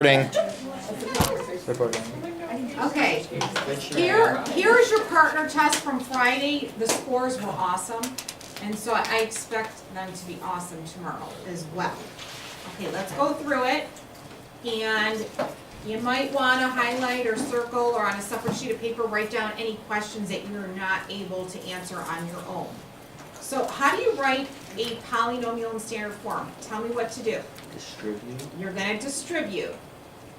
Recording. Okay, here's your partner test from Friday. The scores were awesome, and so I expect them to be awesome tomorrow as well. Okay, let's go through it, and you might want to highlight or circle or on a separate sheet of paper write down any questions that you're not able to answer on your own. So how do you write a polynomial in standard form? Tell me what to do. Distribute. You're going to distribute.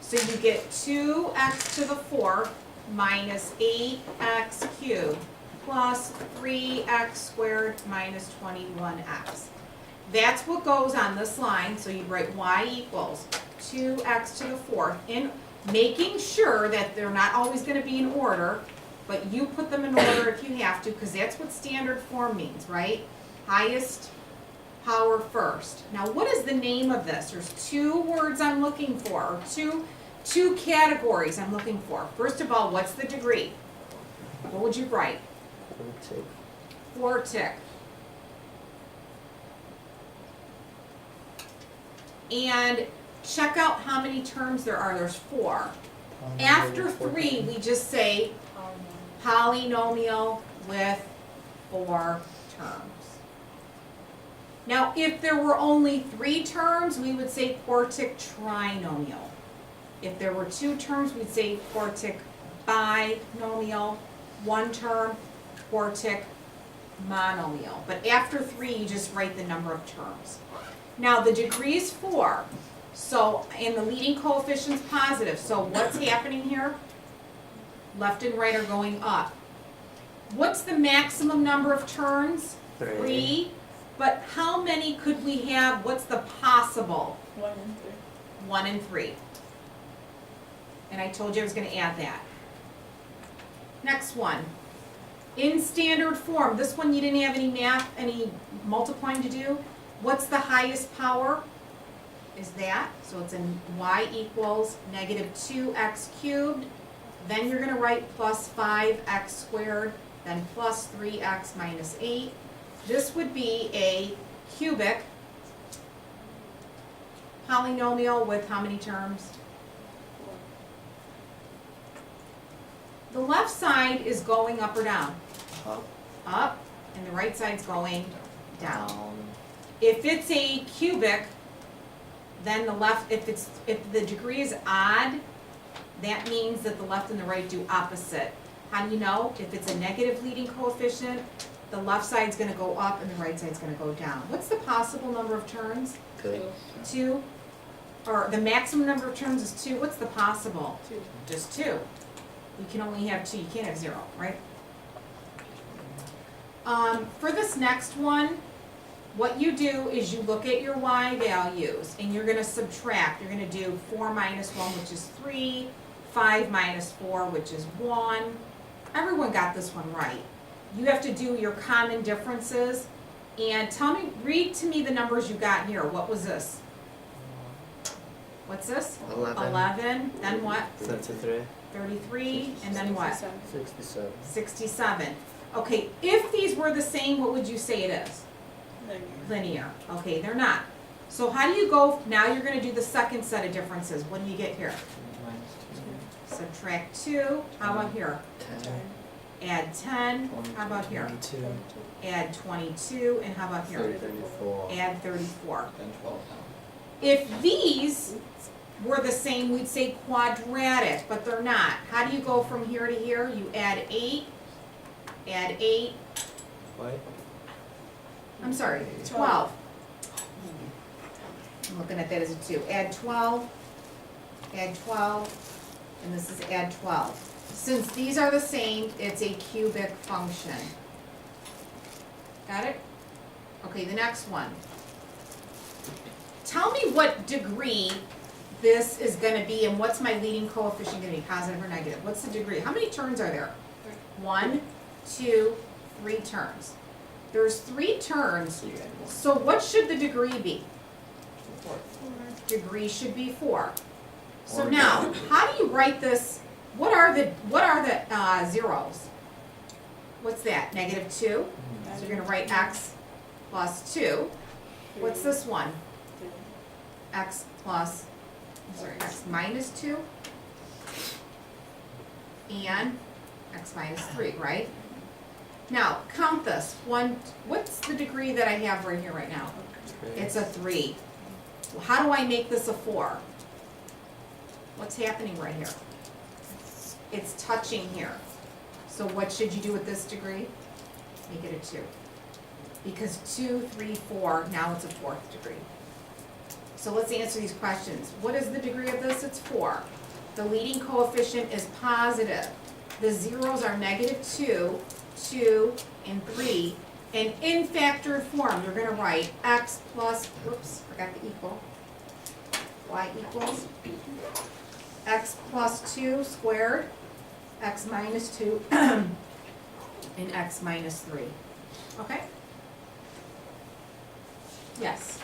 So you get 2x to the 4th minus 8x cubed plus 3x squared minus 21x. That's what goes on this line, so you write y equals 2x to the 4th, in making sure that they're not always going to be in order, but you put them in order if you have to, because that's what standard form means, right? Highest power first. Now, what is the name of this? There's two words I'm looking for, or two categories I'm looking for. First of all, what's the degree? What would you write? Quartic. And check out how many terms there are. There's 4. After 3, we just say polynomial with 4 terms. Now, if there were only 3 terms, we would say quartic trinomial. If there were 2 terms, we'd say quartic binomial. 1 term, quartic monomial. But after 3, you just write the number of terms. Now, the degree is 4. So, and the leading coefficient's positive. So what's happening here? Left and right are going up. What's the maximum number of terms? 3. But how many could we have? What's the possible? 1 and 3. 1 and 3. And I told you I was going to add that. Next one. In standard form, this one you didn't have any math, any multiplying to do. What's the highest power? Is that. So it's in y equals negative 2x cubed. Then you're going to write plus 5x squared. Then plus 3x minus 8. This would be a cubic polynomial with how many terms? 4. The left side is going up or down? Up. And the right side's going down. If it's a cubic, then the left, if the degree is odd, that means that the left and the right do opposite. How do you know? If it's a negative leading coefficient, the left side's going to go up and the right side's going to go down. What's the possible number of terms? 2. Or the maximum number of terms is 2. What's the possible? 2. Just 2. You can only have 2. You can't have 0, right? For this next one, what you do is you look at your y values and you're going to subtract. You're going to do 4 minus 1, which is 3, 5 minus 4, which is 1. Everyone got this one right. You have to do your common differences. And read to me the numbers you got here. What was this? What's this? 11. Then what? 33. 33. And then what? 67. 67. Okay, if these were the same, what would you say it is? Linear. Okay, they're not. So how do you go, now you're going to do the second set of differences. What do you get here? Subtract 2. How about here? 10. Add 10. How about here? 22. Add 22. And how about here? 34. Add 34. And 12. If these were the same, we'd say quadratic, but they're not. How do you go from here to here? You add 8. Add 8. What? I'm sorry, 12. I'm looking at that as a 2. Add 12, add 12, and this is add 12. Since these are the same, it's a cubic function. Got it? Okay, the next one. Tell me what degree this is going to be and what's my leading coefficient going to be, positive or negative? What's the degree? How many terms are there? 1, 2, 3 terms. There's 3 terms, so what should the degree be? 4. Degree should be 4. So now, how do you write this? What are the zeros? What's that? Negative 2? So you're going to write x plus 2. What's this one? X plus sorry, x minus 2 and x minus 3, right? Now, count this. What's the degree that I have right here right now? It's a 3. Well, how do I make this a 4? What's happening right here? It's touching here. So what should you do with this degree? Make it a 2. Because 2, 3, 4, now it's a 4th degree. So let's answer these questions. What is the degree of this? It's 4. The leading coefficient is positive. The zeros are -2, 2, and 3. And in factored form, you're going to write x plus, whoops, forgot the equal. Y equals x plus 2 squared, x minus 2, and x minus 3. Okay? Yes?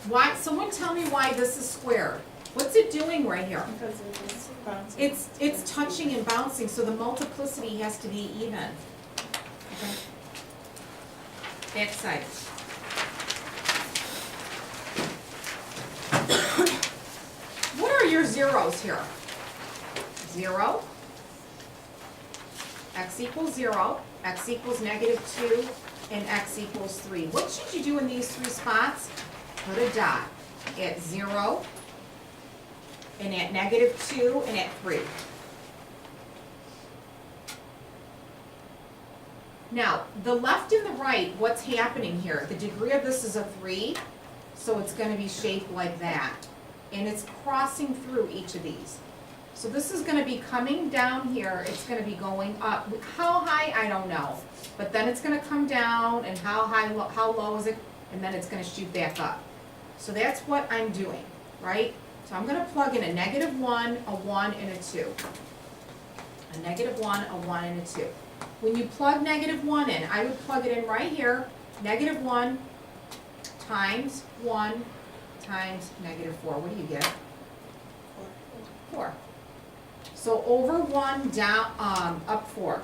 Why? Someone tell me why this is squared. What's it doing right here? Because it's bouncing. It's touching and bouncing, so the multiplicity has to be even. Okay. Back side. What are your zeros here? 0, x equals 0, x equals -2, and x equals 3. What should you do in these 3 spots? Put a dot at 0, and at -2, and at 3. Now, the left and the right, what's happening here? The degree of this is a 3, so it's going to be shaped like that. And it's crossing through each of these. So this is going to be coming down here, it's going to be going up. How high, I don't know. But then it's going to come down, and how low is it? And then it's going to shoot back up. So that's what I'm doing, right? So I'm going to plug in a -1, a 1, and a 2. A -1, a 1, and a 2. When you plug -1 in, I would plug it in right here, -1 times 1 times -4. What do you get? 4. So over 1, down, up 4.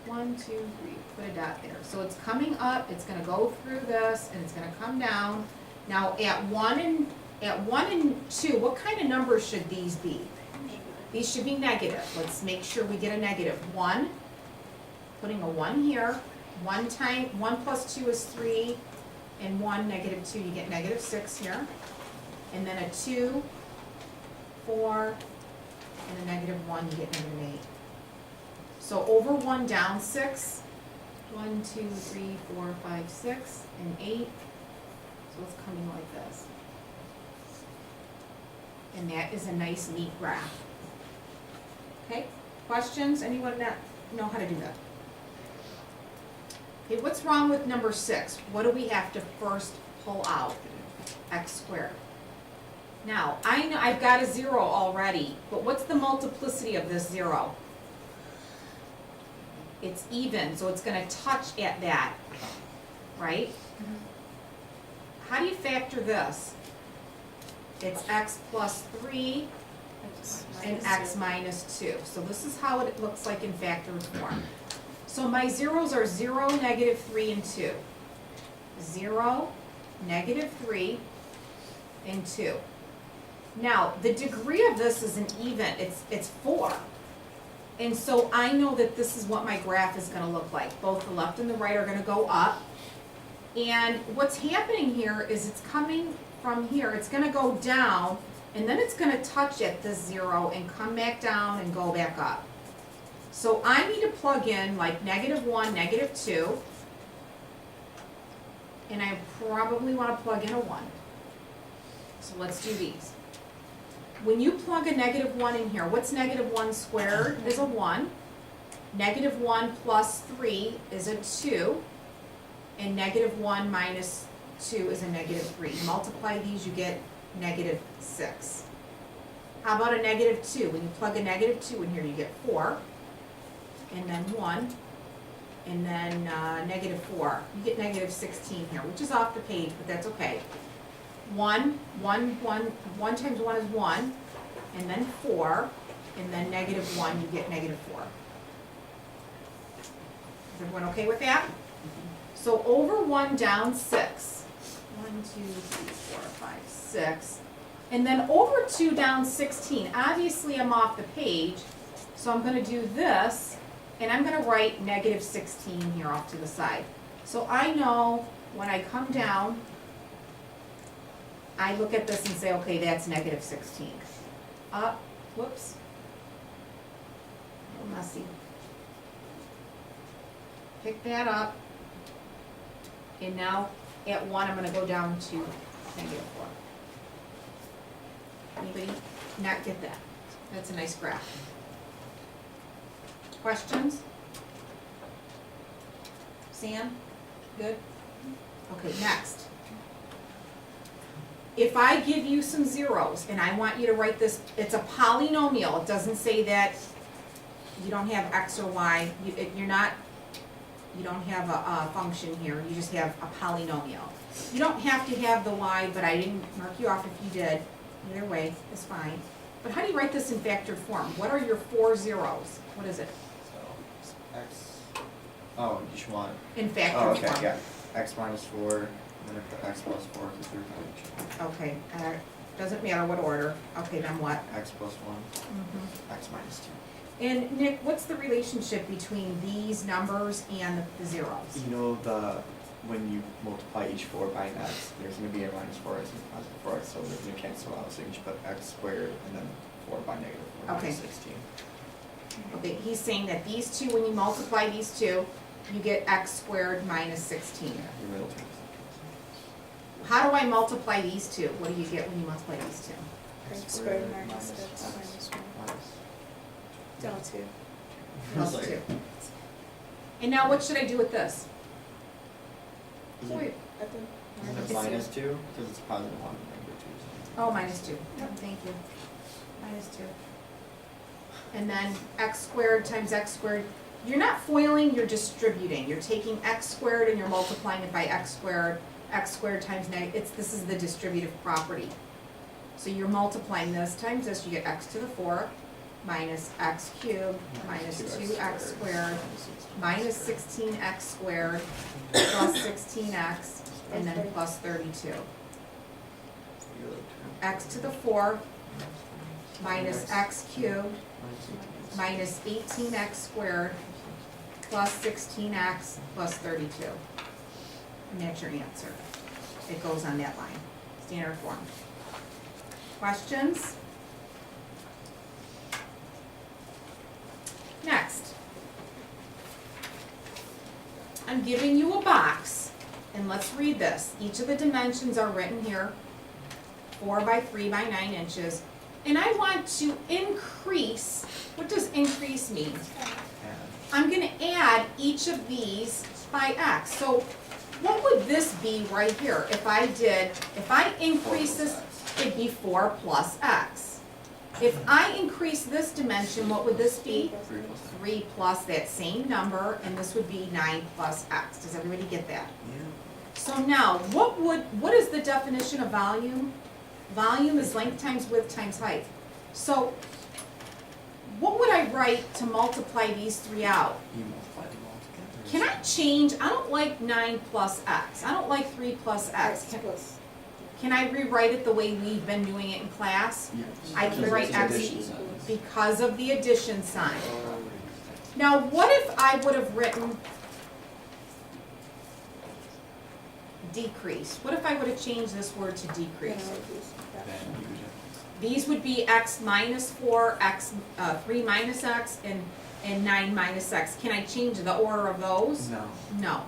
1, 2, 3, put a dot there. So it's coming up, it's gonna go through this, and it's gonna come down. Now at 1 and 2, what kind of numbers should these be? These should be negative. Let's make sure we get a negative. 1, putting a 1 here. 1 plus 2 is 3, and 1, -2, you get -6 here. And then a 2, 4, and a -1, you get -8. So over 1, down 6. 1, 2, 3, 4, 5, 6, and 8. So it's coming like this. And that is a nice, neat graph. Okay, questions? Anyone that know how to do that? Okay, what's wrong with number 6? What do we have to first pull out? X squared. Now, I know I've got a 0 already, but what's the multiplicity of this 0? It's even, so it's going to touch at that, right? How do you factor this? It's x plus 3 and x minus 2. So this is how it looks like in factored form. So my zeros are 0, -3, and 2. 0, -3, and 2. Now, the degree of this is an even, it's 4. And so I know that this is what my graph is going to look like. Both the left and the right are going to go up. And what's happening here is it's coming from here, it's going to go down, and then it's going to touch at this 0 and come back down and go back up. So I need to plug in like -1, -2, and I probably want to plug in a 1. So let's do these. When you plug a -1 in here, what's -1 squared is a 1. -1 plus 3 is a 2. And -1 minus 2 is a -3. Multiply these, you get -6. How about a -2? When you plug a -2 in here, you get 4. And then 1. And then -4. You get -16 here, which is off the page, but that's okay. 1 times 1 is 1, and then 4, and then -1, you get -4. Is everyone okay with that? So over 1, down 6. 1, 1, 2, 3, 4, 5, 6. And then over 2 down 16. Obviously, I'm off the page, so I'm gonna do this, and I'm gonna write negative 16 here off to the side. So I know when I come down, I look at this and say, okay, that's negative 16. Up, whoops. A little messy. Pick that up. And now at 1, I'm gonna go down to negative 4. Anybody not get that? That's a nice graph. Questions? Sam? Good? Okay, next. If I give you some zeros and I want you to write this, it's a polynomial. It doesn't say that you don't have x or y. You don't have a function here. You just have a polynomial. You don't have to have the y, but I didn't mark you off if you did. Either way, it's fine. But how do you write this in factored form? What are your 4 zeros? What is it? So, x, oh, you just want, In factored oh, form. okay, yeah, x minus 4, and then I put x plus 4 to 3 times. Okay, doesn't matter what order. Okay, then what? X plus 1, Mhm. x minus 2. And Nick, what's the relationship between these numbers and the zeros? You know when you multiply each 4 by an x, there's going to be a minus 4x and a positive 4x, so they're going to cancel out. So you just put x squared and then 4 by negative 4 Okay. minus 16. Okay, he's saying that these two, when you multiply these two, you get x squared minus 16. Yeah, your middle term. How do I multiply these two? What do you get when you multiply these two? X squared minus x minus 1. Down 2. Plus Like- 2. And now what should I do with this? Is it- Wait, At the Is minus it minus 2? Because it's positive 1 and negative 2. So. oh, minus 2. Thank you. Minus 2. And then x squared times x squared. You're not foiling, you're distributing. You're taking x squared and you're multiplying it by x squared times negative. This is the distributive property. So you're multiplying this times this, you get x to the 4 minus x cubed minus 2x squared minus 16x squared plus 16x and then plus 32. X to the 4 minus x cubed minus 18x squared plus 16x plus 32. And that's your answer. It goes on that line, standard form. Questions? Next. I'm giving you a box, and let's read this. Each of the dimensions are written here, 4 by 3 by 9 inches. And I want to increase, what does increase mean? I'm gonna add each of these by x. So what would this be right here? If I increase this, it'd be 4 plus x. If I increase this dimension, what would this be? 3 plus 3 plus that same number, and this would be 9 plus x. Does everybody get that? So now, what is the definition of volume? Volume is length times width times height. So, what would I write to multiply these 3 out? You multiply them all together. Can I change, I don't like 9 plus x. I don't like 3 plus x. X plus. Can I rewrite it the way we've been doing it in class? Yeah. I can Because write it's x addition sign. because of the addition sign. Now, what if I would have written decrease? What if I would have changed this word to decrease? Then you would have. These would be x minus 4, 3 minus x, and 9 minus x. Can I change the order of those? No. No.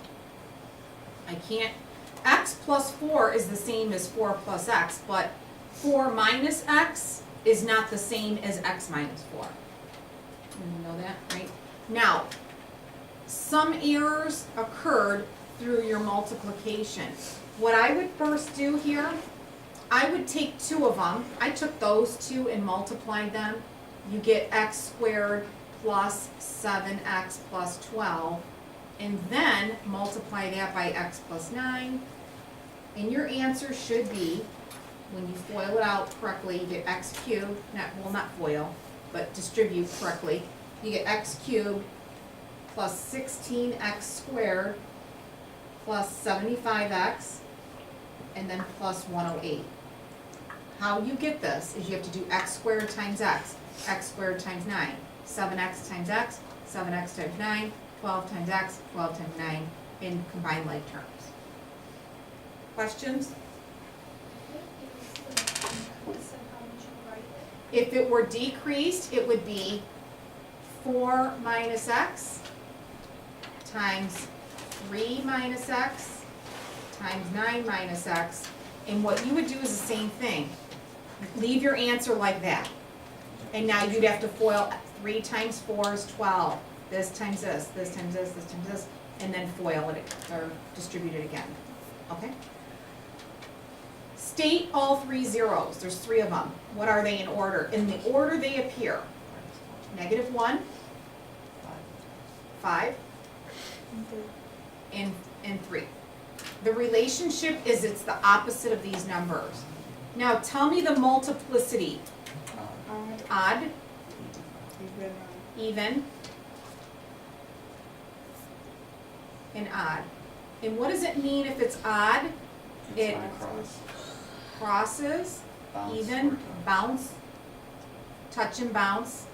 I can't. X plus 4 is the same as 4 plus x, but 4 minus x is not the same as x minus 4. You know that, right? Now, some errors occurred through your multiplication. What I would first do here, I would take 2 of them. I took those 2 and multiplied them. You get x squared plus 7x plus 12. And then multiply that by x plus 9. And your answer should be, when you FOIL it out correctly, you get x cubed, not FOIL, but distribute correctly. You get x cubed plus 16x squared plus 75x and then plus 108. How you get this is you have to do x squared times x squared times 9, 7x times x, 7x times 9, 12 times x, 12 times 9 in combined like terms. Questions? If it were decreased, it would be 4 minus x times 3 minus x times 9 minus x. And what you would do is the same thing. Leave your answer like that. And now you'd have to FOIL 3 times 4 is 12. This times this, this times this, this times this, and then FOIL it, or distribute it again. Okay? State all 3 zeros. There's 3 of them. What are they in order? In the order they appear. -1, 5, and 3. The relationship is it's the opposite of these numbers. Now tell me the multiplicity. Odd, even, and odd. And what does it mean if it's odd? It crosses, even, bounce, touch and bounce.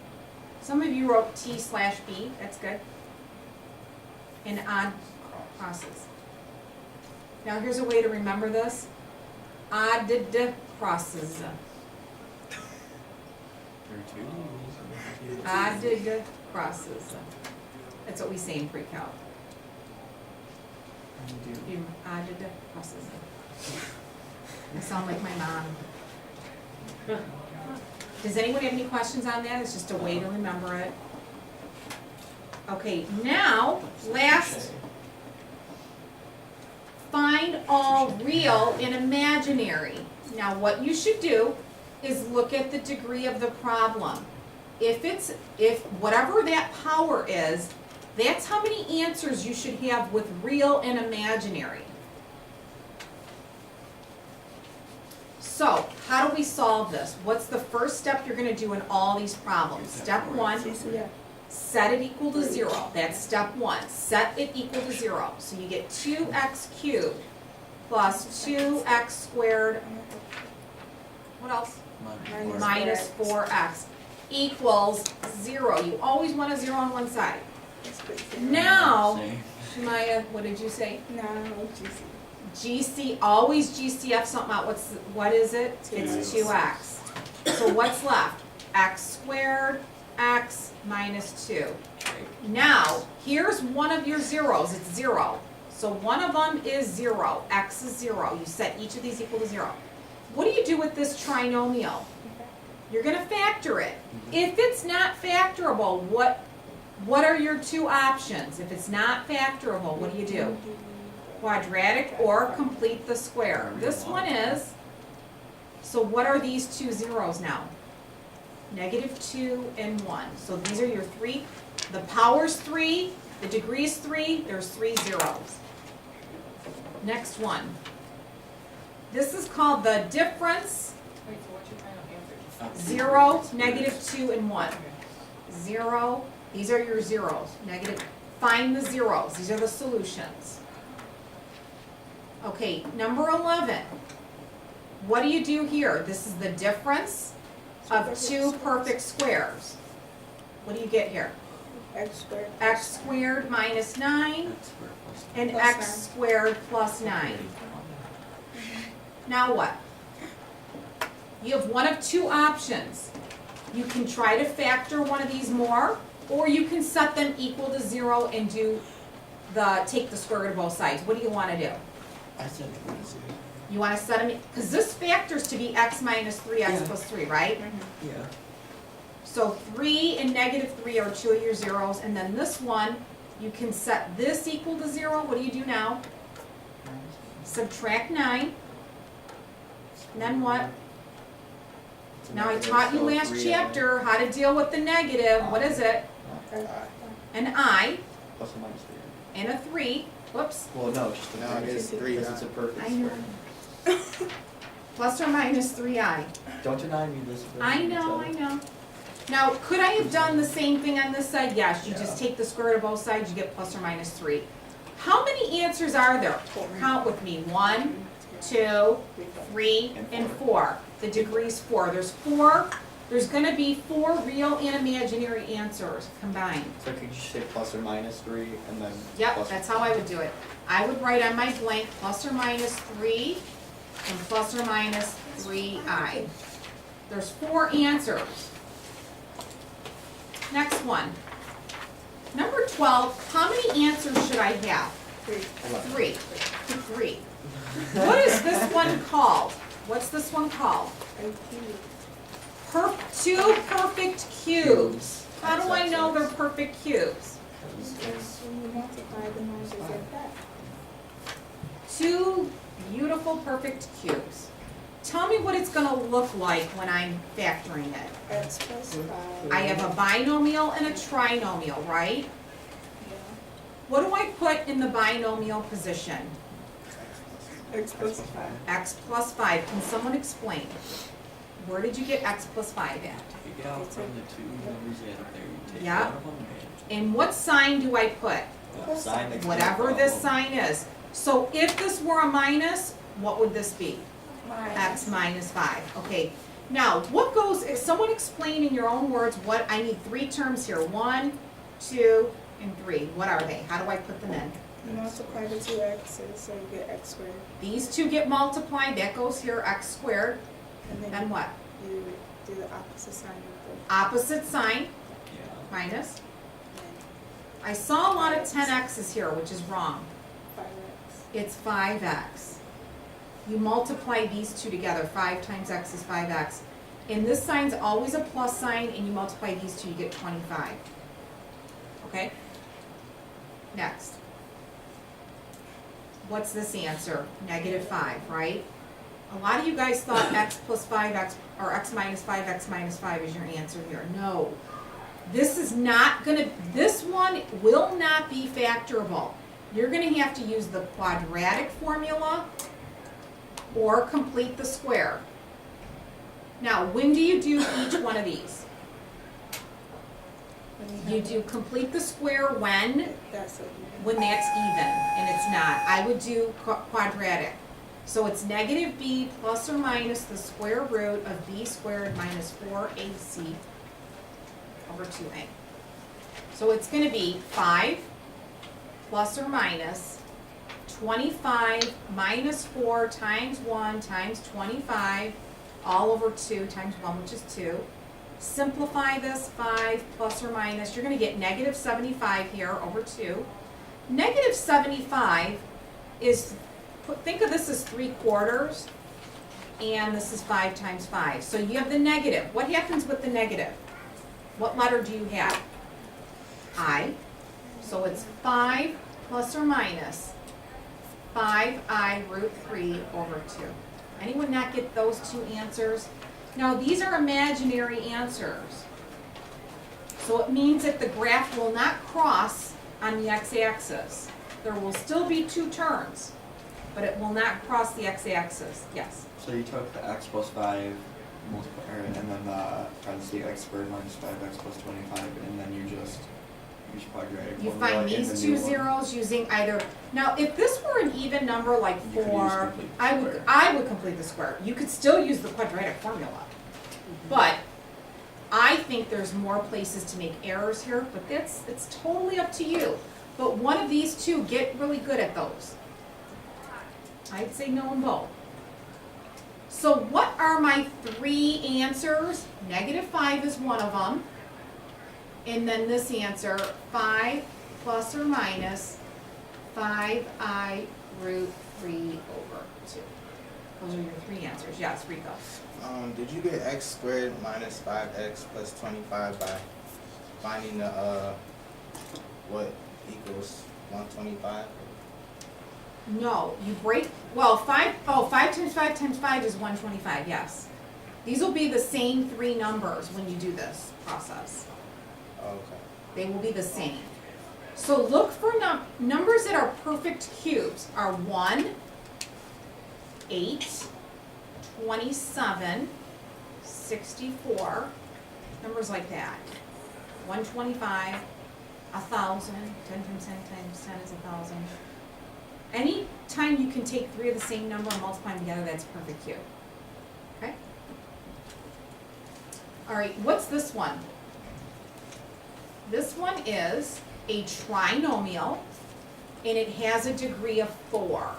Some of you wrote T/B, that's good. And odd crosses. Now here's a way to remember this. Odd crosses. Odd crosses. That's what we say in pre-calc. Odd crosses. I sound like my mom. Does anyone have any questions on that? It's just a way to remember it. Okay, now, last, find all real and imaginary. Now, what you should do is look at the degree of the problem. If whatever that power is, that's how many answers you should have with real and imaginary. So, how do we solve this? What's the first step you're going to do in all these problems? Step 1, set it equal to 0. That's step 1. Set it equal to 0. So you get 2x cubed plus 2x squared, what else? Minus 4x equals 0. You always want a 0 on one side. Now, Shemaya, what did you say? No, GC, always GCF something out. What is it? It's 2x. So what's left? X squared, x minus 2. Now, here's one of your zeros. It's 0. So one of them is 0. X is 0. You set each of these equal to 0. What do you do with this trinomial? You're going to factor it. If it's not factorable, what are your 2 options? If it's not factorable, what do? Quadratic or complete the square. This one is, so what are these 2 zeros now? -2 and 1. So these are your 3. The power's 3, the degree's 3, there's 3 zeros. Next one. This is called the difference. Wait, so what's your final answer? 0, -2, and 1. 0, these are your zeros. Negative, find the zeros. These are the solutions. Okay, number 11. What do you do here? This is the difference of 2 perfect squares. What do you get here? X squared minus 9 and Plus x 9. squared plus 9. Now what? You have one of 2 options. You can try to factor one of these more, or you can set them equal to 0 and take the square root of both sides. What do you want to do? I said 20. You want to set them, because this factors to be x minus 3x plus 3, right? Yeah. So 3 and -3 are 2 of your zeros, and then this one, you can set this equal to 0. What do you do now? Subtract 9. And then what? Now I taught you last chapter how to deal with the negative. What is it? An I Plus or minus 3. and a 3. Whoops. Well, no, just the No, it is 3. because it's a perfect I know. square. Plus or minus 3i. Don't deny me this. I know. Now, could I have done the same thing on this side? Yes, you just take the square root of both sides, you get plus or minus 3. How many answers are there? Count with me. 1, 2, 3, and 4. The degree's 4. There's gonna be 4 real and imaginary answers combined. So could you say plus or minus 3 and then? Yep, plus- that's how I would do it. I would write on my blank plus or minus 3 and plus or minus 3i. There's 4 answers. Next one. Number 12, how many answers should I have? 3. 3. 3. What is this one called? What's this one called? Two perfect cubes. How do I know they're perfect cubes? When you multiply the numbers like that. 2 beautiful perfect cubes. Tell me what it's gonna look like when I'm factoring it. X plus 5. I have a binomial and a trinomial, right? Yeah. What do I put in the binomial position? X plus 5. X plus 5. Can someone explain? Where did you get x plus 5 at? You get out from the two numbers you have there, you take Yeah. one of them And what sign do I put? and sign the. Whatever this sign is. So if this were a minus, what would this be? X minus 5. Okay. Now, what goes, if someone explain in your own words what, I need 3 terms here. 1, 2, and 3. What are they? How do I put them in? You multiply the two x's, so you get x squared. These two get multiplied. That goes here, x squared. And then And what? you do the opposite sign of Opposite sign, Yeah. minus. the I saw a lot of 10x's here, which is wrong. 5x. It's 5x. You multiply these two together. 5 times x is 5x. And this sign's always a plus sign, and you multiply these two, you get 25. Okay? Next. What's this answer? -5, right? A lot of you guys thought x plus 5x, or x minus 5 is your answer here. No. This is not gonna, this one will not be factorable. You're gonna have to use the quadratic formula or complete the square. Now, when do you do each one of these? When You have do complete the square when that's that's even, and it's not. I would do quadratic. So it's -b plus or minus the square root of b squared minus 4ac over 2a. So it's gonna be 5 plus or minus 25 minus 4 times 1 times 25 all over 2 times 1, which is 2. Simplify this, 5 plus or minus, you're gonna get -75 here over 2. -75 is, think of this as 3/4, and this is 5 times 5. So you have the negative. What happens with the negative? What letter do you have? I. So it's 5 plus or minus 5i root 3 over 2. Anyone not get those two answers? Now, these are imaginary answers. So it means that the graph will not cross on the x-axis. There will still be 2 terms, but it will not cross the x-axis. Yes? So you took the x plus 5 multiplier and then the parentheses x squared minus 5x plus 25, and then you just use quadratic You formula find in these the two new one. zeros using either, now if this were an even number like You could use 4, complete the I would, square. I would complete the square. You could still use the quadratic formula. But I think there's more places to make errors here, but it's totally up to you. But one of these two, get really good at those. I'd say no in both. So what are my 3 answers? -5 is one of them. And then this answer, 5 plus or minus 5i root 3 over 2. Those are your 3 answers. Yes, Rico. Did you get x squared minus 5x plus 25 by finding the, what equals 125? No, you break, well, 5 times 5 times 5 is 125, yes. These will be the same 3 numbers when you do this process. Okay. They will be the same. So look for numbers that are perfect cubes are 1, 8, 27, 64, numbers like that. 125, 1,000, 10 times 10 times 10 is 1,000. Anytime you can take three of the same number and multiply them together, that's perfect too. Okay? All right, what's this one? This one is a trinomial, and it has a degree of 4.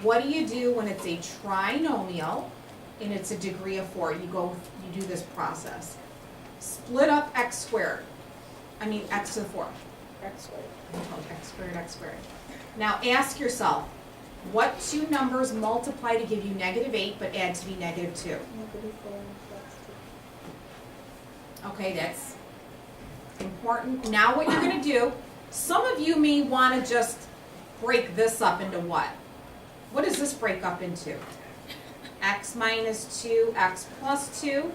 What do you do when it's a trinomial and it's a degree of 4? You do this process. Split up x squared. X to the 4. X squared. X squared. Now ask yourself, what two numbers multiply to give you -8 but add to be -2? -4 and plus 2. Okay, that's important. Now what you're gonna do, some of you may wanna just break this up into what? What does this break up into? X minus 2, x plus 2.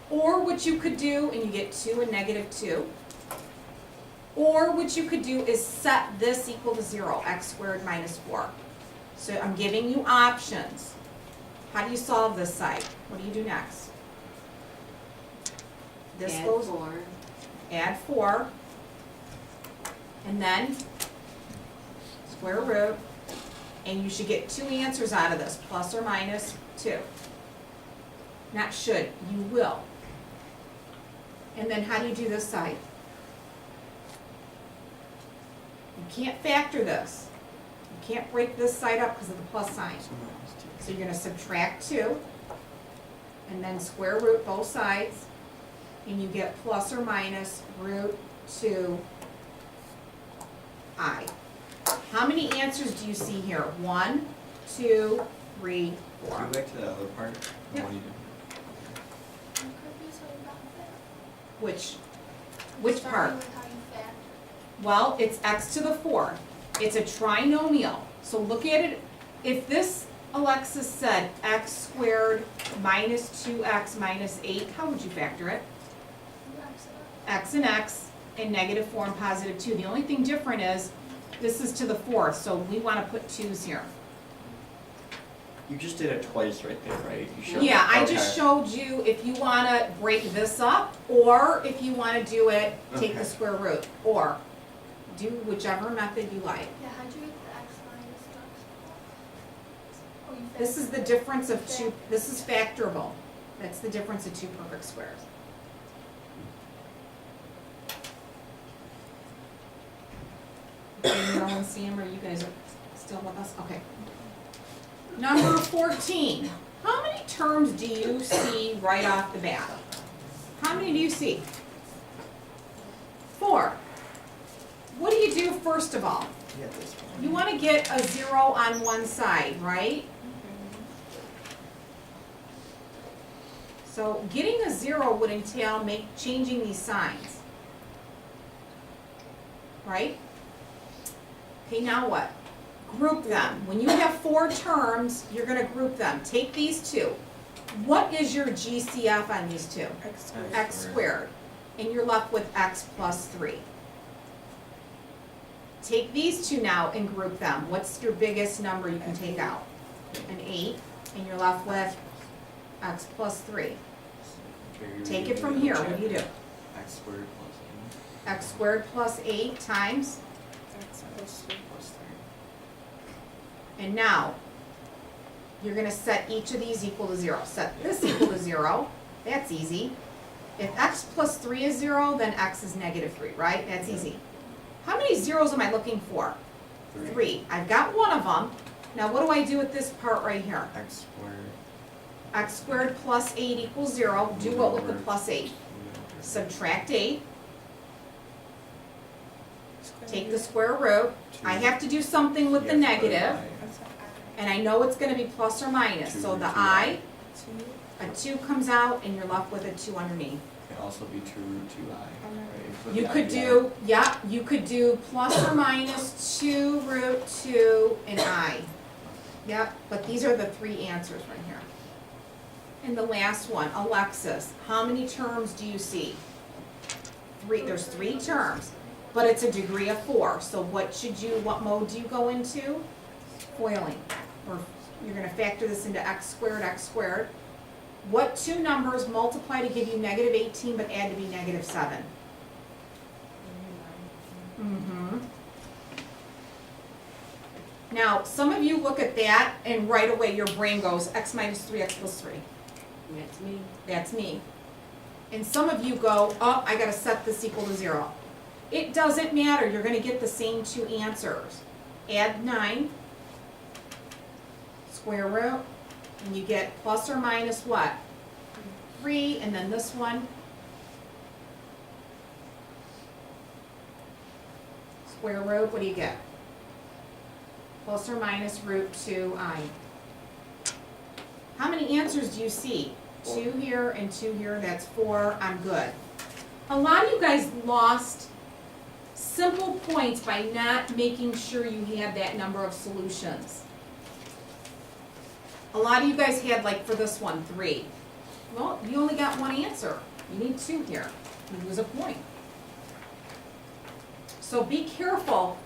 Or what you could do, and you get 2 and -2. Or what you could do is set this equal to 0, x squared minus 4. So I'm giving you options. How do you solve this side? What do you do next? This Add goes, 4. add 4, and then square root, and you should get 2 answers out of this, plus or minus 2. Not should, you will. And then how do you do this side? You can't factor this. You can't break this side up because of the plus sign. So minus 2. So you're gonna subtract 2, and then square root both sides, and you get plus or minus root 2 I. How many answers do you see here? 1, 2, 3, 4. Go back to the other part. Yep. What do you do? I'm confused how you got that. Which part? Starting with how you factor. Well, it's x to the 4. It's a trinomial. So look at it. If this, Alexis, said x squared minus 2x minus 8, how would you factor it? You accident. X and x, and -4 and +2. The only thing different is, this is to the 4th, so we want to put 2's here. You just did it twice right there, right? You showed Yeah, I okay. just showed you if you want to break this up, or if you want to do it, take the Okay. square root, or do whichever method you like. Yeah, how'd you get the x minus the x plus? Oh, you This is factored the it. difference of two, this is factorable. That's the difference of two perfect squares. Okay, Merrill and Sam, are you guys still with us? Okay. Number 14. How many terms do you see right off the bat? How many do you see? 4. What do you do first of all? Yeah, this one. You want to get a 0 on one side, right? So getting a 0 would entail changing these signs. Right? Okay, now what? Group them. When you have 4 terms, you're going to group them. Take these two. What is your GCF on these two? X squared. X squared. And you're left with x plus 3. Take these two now and group them. What's your biggest number you can take out? An 8. And you're left with x plus 3. Okay, you're Take it reading from the here. What do you do? chapter. X squared plus X squared plus 8 times. X plus 3. plus 3. And now, you're gonna set each of these equal to 0. Set this equal to 0, that's easy. If x plus 3 is 0, then x is -3, right? That's easy. How many zeros am I looking for? 3. I've got one of them. Now what do I do with this part right here? X squared. X squared plus 8 equals 0. Do what with the plus 8? Subtract 8, take the square root. I have to do something with the negative, That's an and I know it's gonna be plus or minus. So the I, I. 2. a 2 comes out, and you're left with a 2 underneath. Can also be 2 root 2i. Right, You the could idea. do, yeah, you could do plus or minus 2 root 2 and I. Yep, but these are the 3 answers right here. And the last one, Alexis, how many terms do you see? 3, there's 3 terms, but it's a degree of 4. So what mode do you go into? Foiling, or you're gonna factor this into x squared. What two numbers multiply to give you -18 but add to be -7? Mm-hmm. Now, some of you look at that and right away your brain goes, x minus 3x plus 3. That's me. That's me. And some of you go, oh, I gotta set this equal to 0. It doesn't matter, you're gonna get the same two answers. Add 9, square root, and you get plus or minus what? 3, and then this one. Square root, what do you get? Plus or minus root 2i. How many answers do you see? 2 here and 2 here, that's 4, I'm good. A lot of you guys lost simple points by not making sure you had that number of solutions. A lot of you guys had, like for this one, 3. Well, you only got one answer. You need 2 here. You lose a point. So be careful.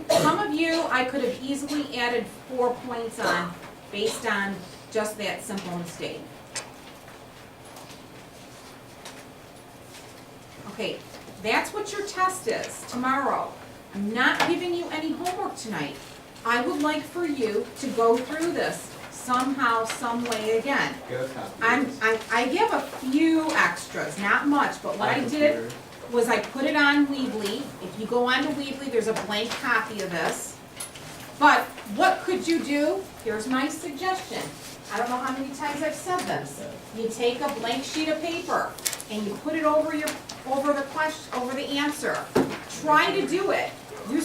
Some of you, I could have easily added 4 points on based on just that simple mistake. Okay, that's what your test is tomorrow. I'm not giving you any homework tonight. I would like for you to go through this somehow, some way again. Get a copy. I give a few extras, not much, but what I did was I put it on Weebly. If you go onto Weebly, there's a blank copy of this. But what could you do? Here's my suggestion. I don't know how many times I've said this. You take a blank sheet of paper and you put it over the answer. Try to do it.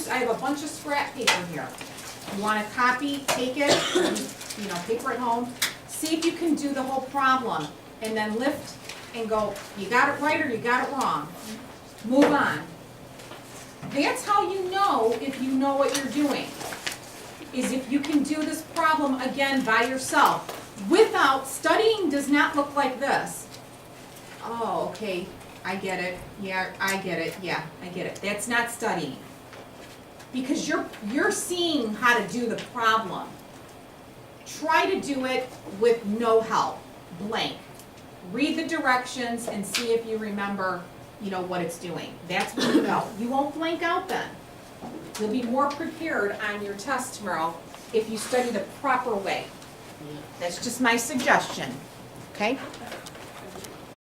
I have a bunch of scrap paper here. You want a copy, take it, paper at home. See if you can do the whole problem and then lift and go, you got it right or you got it wrong. Move on. That's how you know if you know what you're doing, is if you can do this problem again by yourself. Without studying does not look like this. Oh, okay, I get it. Yeah, I get it. Yeah, I get it. That's not studying. Because you're seeing how to do the problem. Try to do it with no help, blank. Read the directions and see if you remember, what it's doing. That's what you know. You won't blank out then. You'll be more prepared on your test tomorrow if you study the proper way. That's just my suggestion, okay?